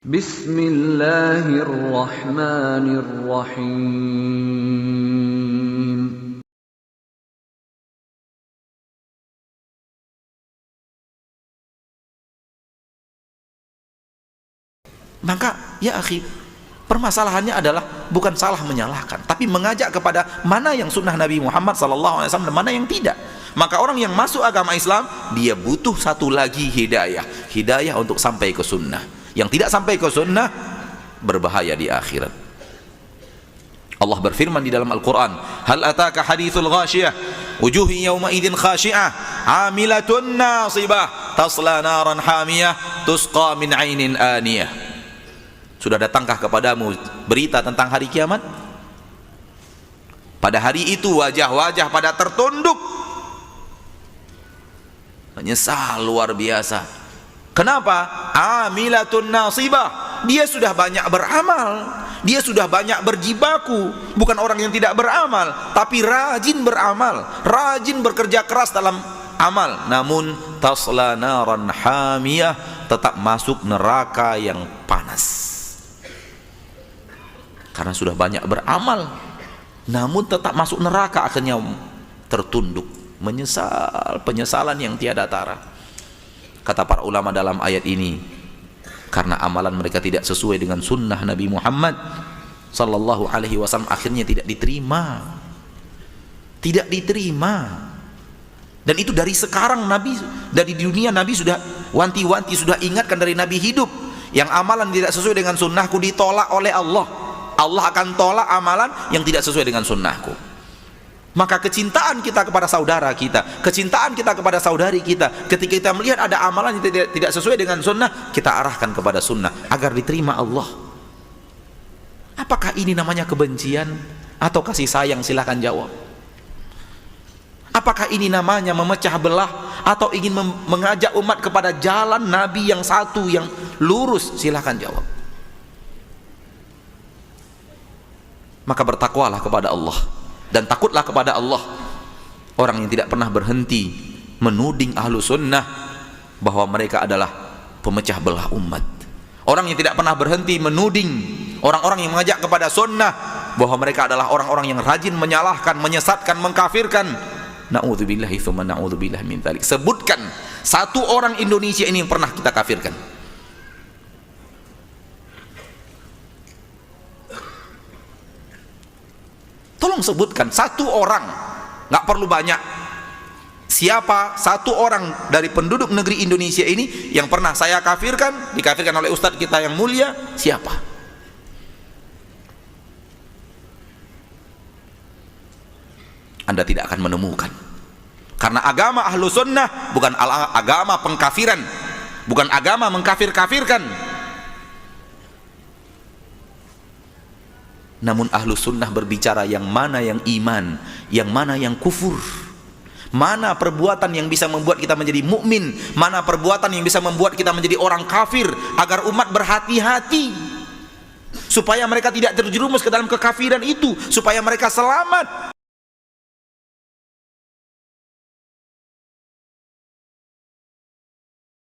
Bismillahirrahmanirrahim. Maka ya akhi, permasalahannya adalah bukan salah menyalahkan, tapi mengajak kepada mana yang sunnah Nabi Muhammad SAW dan mana yang tidak. Maka orang yang masuk agama Islam, dia butuh satu lagi hidayah untuk sampai ke sunnah. Yang tidak sampai ke sunnah berbahaya di akhirat. Allah berfirman di dalam Al-Quran, hal ataka hadithul ghashiyah wujuhi yawma idhin khashi'ah amilatun nasibah tasla naran hamiyah tusqa min ainin aniyah. Sudah datangkah kepadamu berita tentang hari kiamat? Pada hari itu wajah-wajah pada tertunduk, menyesal luar biasa. Kenapa? Amilatun nasibah. Dia sudah banyak beramal, dia sudah banyak berjibaku. Bukan orang yang tidak beramal, tapi rajin beramal, rajin bekerja keras dalam amal. Namun tasla naran hamiyah, tetap masuk neraka yang panas. Karena sudah banyak beramal, namun tetap masuk neraka, akhirnya tertunduk, menyesal penyesalan yang tiada tara. Kata para ulama dalam ayat ini, karena amalan mereka tidak sesuai dengan sunnah Nabi Muhammad sallallahu alaihi wasallam, akhirnya tidak diterima. Tidak diterima. Dan itu dari sekarang Nabi, dari dunia Nabi sudah wanti-wanti, sudah ingatkan dari Nabi hidup. Yang amalan tidak sesuai dengan sunnahku ditolak oleh Allah. Allah akan tolak amalan yang tidak sesuai dengan sunnahku. Maka kecintaan kita kepada saudara kita, kecintaan kita kepada saudari kita, ketika kita melihat ada amalan yang tidak sesuai dengan sunnah, kita arahkan kepada sunnah agar diterima Allah. Apakah ini namanya kebencian atau kasih sayang? Silahkan jawab. Apakah ini namanya memecah belah atau ingin mengajak umat kepada jalan Nabi yang satu, yang lurus? Silahkan jawab. Maka bertakwalah kepada Allah dan takutlah kepada Allah. Orang yang tidak pernah berhenti menuding ahlu sunnah bahwa mereka adalah pemecah belah umat. Orang yang tidak pernah berhenti menuding orang-orang yang mengajak kepada sunnah bahwa mereka adalah orang-orang yang rajin menyalahkan, menyesatkan, mengkafirkan. Na'udzubillahi tsumma na'udzubillah min dzalik. Sebutkan satu orang Indonesia ini yang pernah kita kafirkan. Tolong sebutkan satu orang, nggak perlu banyak. Siapa satu orang dari penduduk negeri Indonesia ini yang pernah saya kafirkan, dikafirkan oleh ustadz kita yang mulia? Siapa? Anda tidak akan menemukan. Karena agama ahlu sunnah bukan agama pengkafiran, bukan agama mengkafir-kafirkan. Namun ahlu sunnah berbicara yang mana yang iman, yang mana yang kufur, mana perbuatan yang bisa membuat kita menjadi mukmin, mana perbuatan yang bisa membuat kita menjadi orang kafir, agar umat berhati-hati supaya mereka tidak terjerumus ke dalam kekafiran itu, supaya mereka selamat.